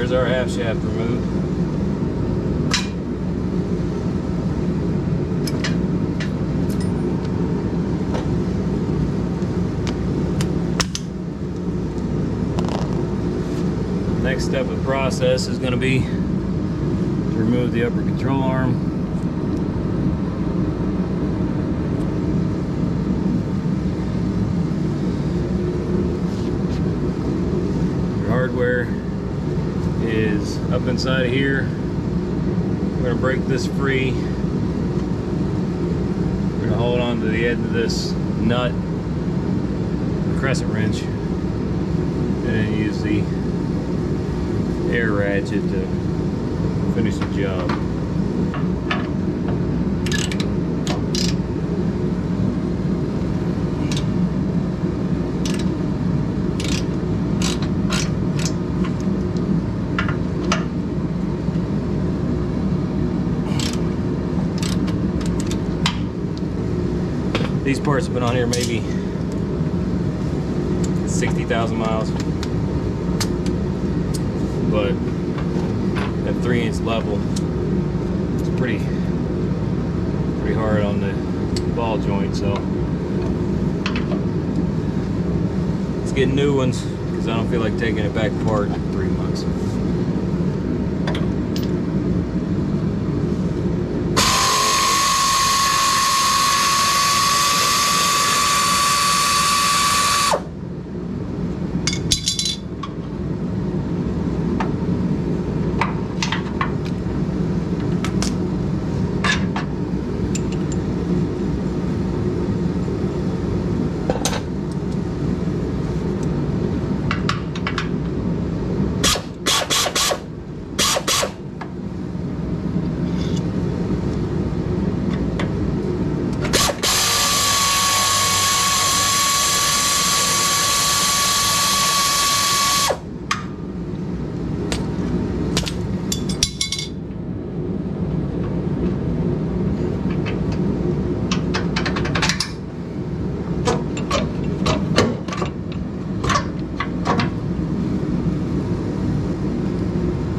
there's our half shaft removed. Next step of the process is going to be to remove the upper control arm. Your hardware is up inside of here. We're going to break this free. We're going to hold on to the end of this nut, the crescent wrench, and then use the air ratchet to finish the job. These parts have been on here maybe 60,000 miles. But at 3-inch level, it's pretty hard on the ball joint, so let's get new ones because I don't feel like taking it back apart in 3 months.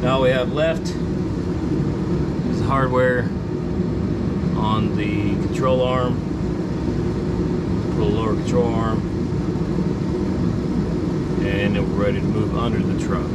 All we have left is the hardware on the control arm, pull the lower control arm, and then we're ready to move under the truck.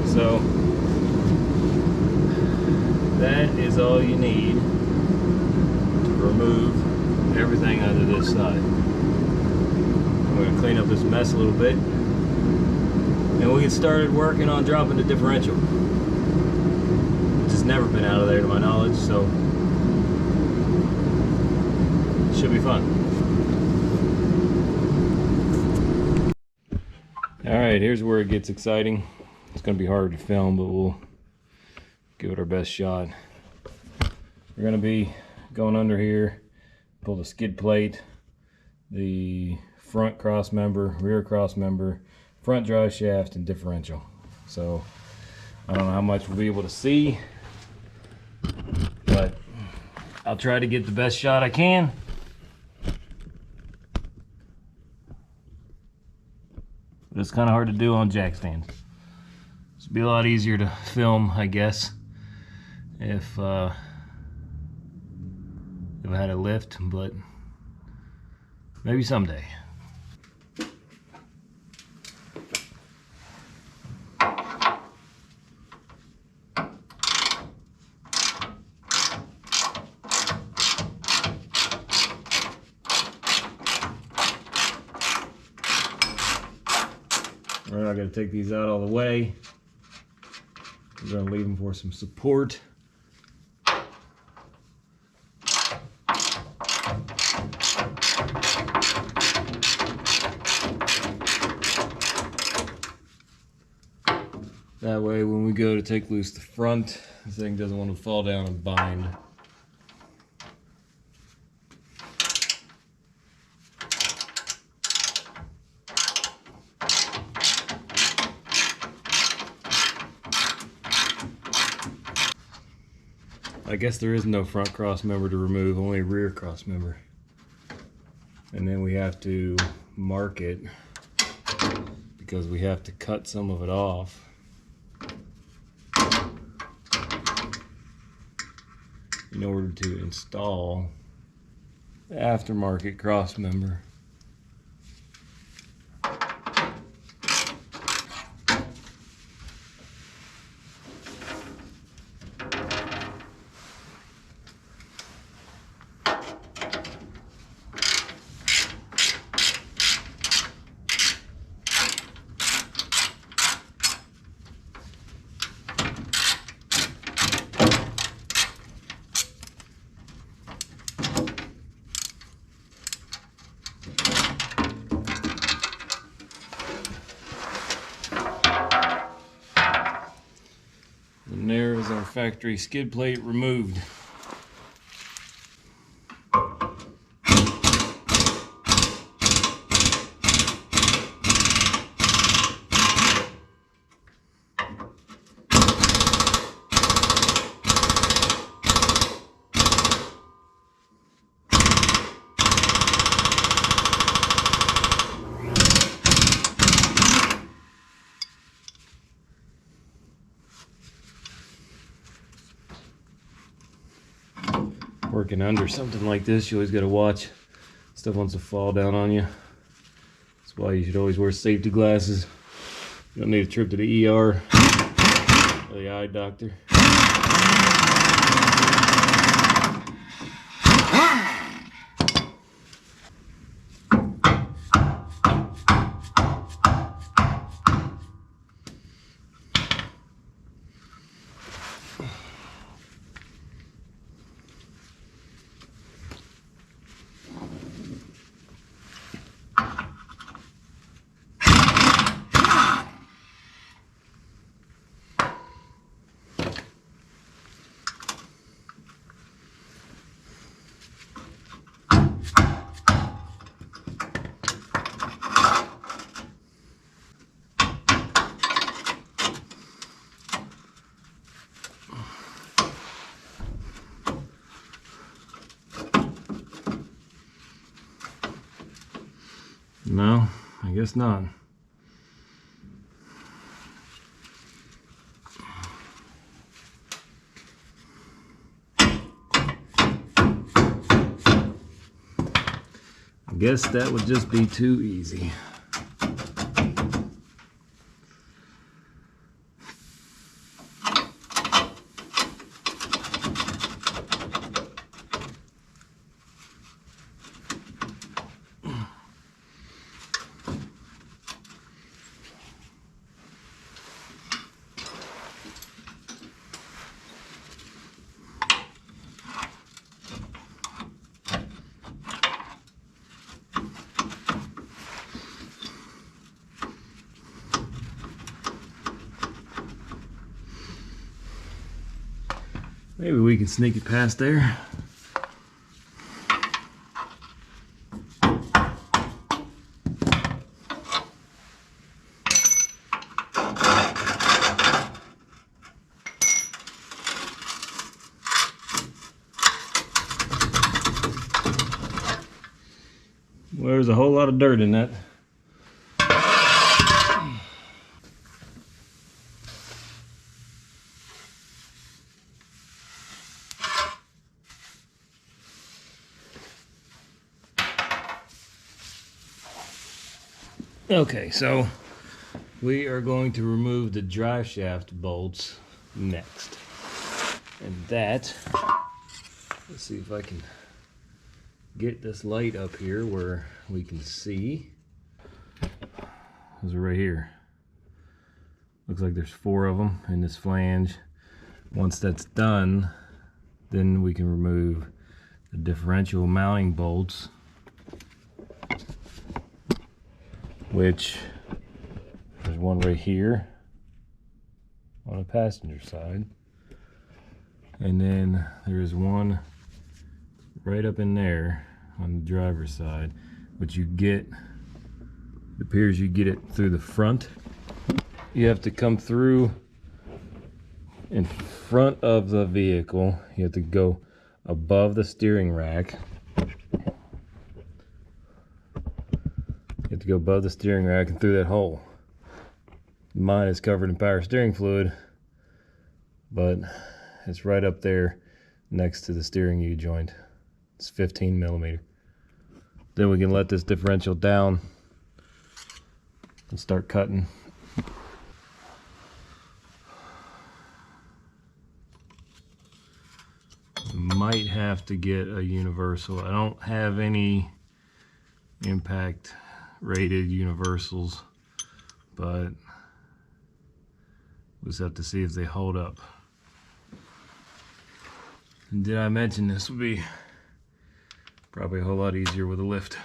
So that is all you need to remove everything under this side. I'm going to clean up this mess a little bit and we get started working on dropping the differential, which has never been out of there to my knowledge, so it should be fun. Alright, here's where it gets exciting. It's going to be hard to film, but we'll give it our best shot. We're going to be going under here, pull the skid plate, the front cross member, rear cross member, front drive shaft, and differential. So I don't know how much we'll be able to see, but I'll try to get the best shot I can. But it's kind of hard to do on jack stands. It'd be a lot easier to film, I guess, if I had a lift, but maybe someday. We're not going to take these out all the way. We're going to leave them for some support. That way when we go to take loose the front, this thing doesn't want to fall down and bind. I guess there is no front cross member to remove, only rear cross member. And then we have to mark it because we have to cut some of it off. In order to install the aftermarket cross member. And there is our factory skid plate removed. Working under something like this, you always got to watch. Stuff wants to fall down on you. That's why you should always wear safety glasses. You don't need a trip to the ER or the eye doctor. No, I guess not. I guess that would just be too easy. Maybe we can sneak it past there. Well, there's a whole lot of dirt in that. Okay, so we are going to remove the drive shaft bolts next. And that, let's see if I can get this light up here where we can see. Those are right here. Looks like there's 4 of them in this flange. Once that's done, then we can remove the differential mounting bolts, which there's one right here on the passenger side, and then there's one right up in there on the driver's side, but you get, it appears you get it through the front. You have to come through in front of the vehicle. You have to go above the steering rack. You have to go above the steering rack and through that hole. Mine is covered in power steering fluid, but it's right up there next to the steering U-joint. It's 15 millimeter. Then we can let this differential down and start cutting. Might have to get a universal. I don't have any impact rated universals, but we'll just have to see if they hold up. And did I mention this would be probably a whole lot easier with a lift?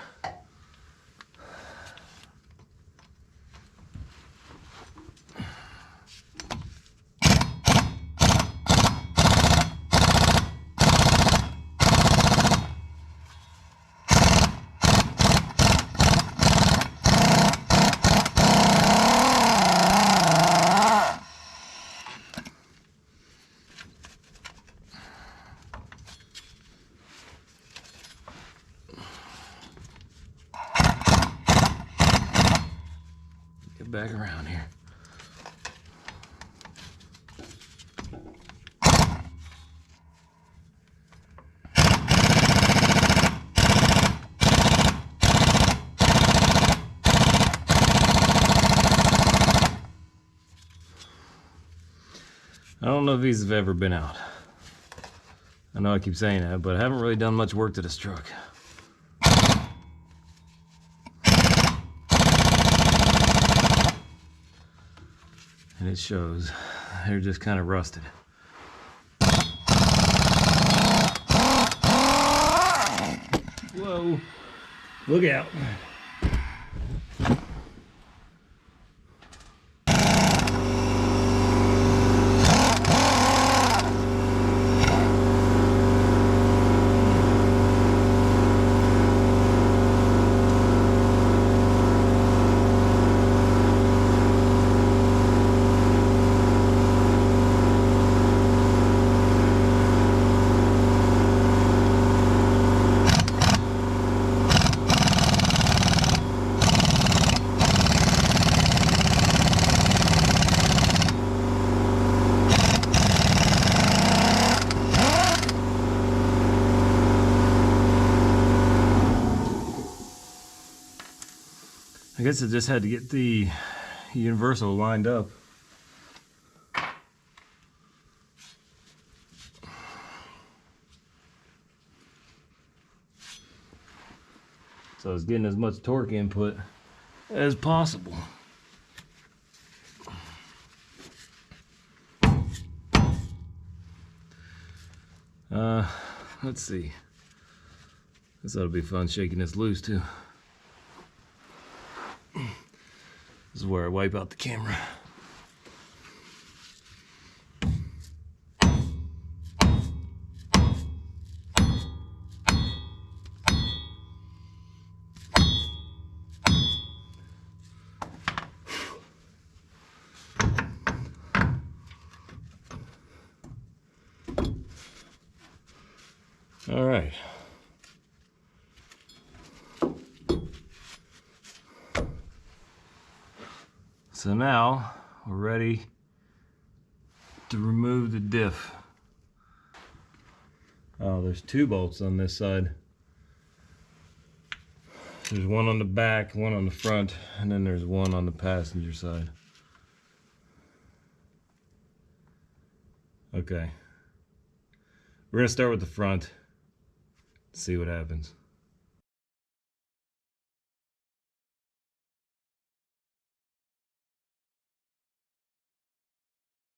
Get back around here. I don't know if these have ever been out. I know I keep saying that, but I haven't really done much work to this truck. And it shows. They're just kind of rusted. Whoa. Look out. I guess I just had to get the universal lined up. So I was getting as much torque input as possible. Let's see. This ought to be fun shaking this loose too. This is where I wipe out the camera. All right. So now we're ready to remove the diff. Oh, there's 2 bolts on this side. There's one on the back, one on the front, and then there's one on the passenger side. Okay. We're gonna start with the front, see what happens.